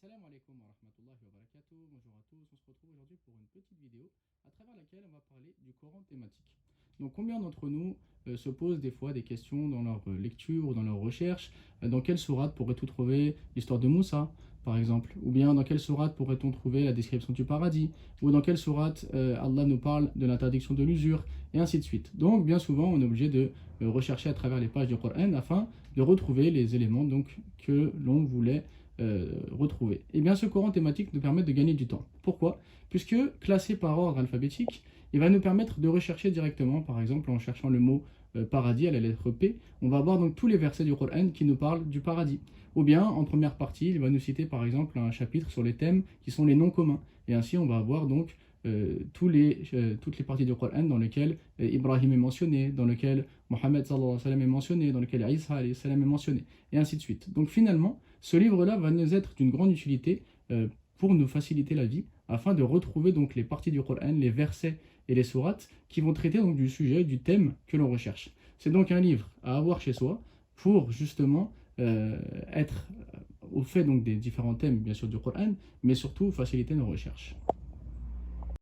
Assalamu alaikum wa rahmatullahi wa barakatuh. Bonjour à tous. On se retrouve aujourd'hui pour une petite vidéo à travers laquelle on va parler du Coran thématique. Donc, combien d'entre nous se posent des fois des questions dans leur lecture ou dans leur recherche dans quelle sourate pourrait-on trouver l'histoire de Moussa, par exemple? Ou bien dans quelle sourate pourrait-on trouver la description du paradis? Ou dans quelle sourate Allah nous parle de l'interdiction de l'usure? Et ainsi de suite. Donc, bien souvent, on est obligé de rechercher à travers les pages du Coran afin de retrouver les éléments donc, que l'on voulait retrouver. Et bien ce Coran thématique nous permet de gagner du temps. Pourquoi? Puisque classé par ordre alphabétique, il va nous permettre de rechercher directement, par exemple en cherchant le mot paradis à la lettre P, on va avoir donc tous les versets du Coran qui nous parlent du paradis. Ou bien en première partie, il va nous citer par exemple un chapitre sur les thèmes qui sont les noms communs. Et ainsi on va avoir donc toutes les parties du Coran dans lesquelles Ibrahim est mentionné, dans lesquelles Mohammed sallallahu alayhi wa sallam est mentionné, dans lesquelles Isa alayhi salam est mentionné, et ainsi de suite. Donc finalement, ce livre-là va nous être d'une grande utilité pour nous faciliter la vie, afin de retrouver donc les parties du Coran, les versets et les sourates qui vont traiter donc du sujet, du thème que l'on recherche. C'est donc un livre à avoir chez soi pour justement être au fait donc des différents thèmes bien sûr du Coran, mais surtout faciliter nos recherches.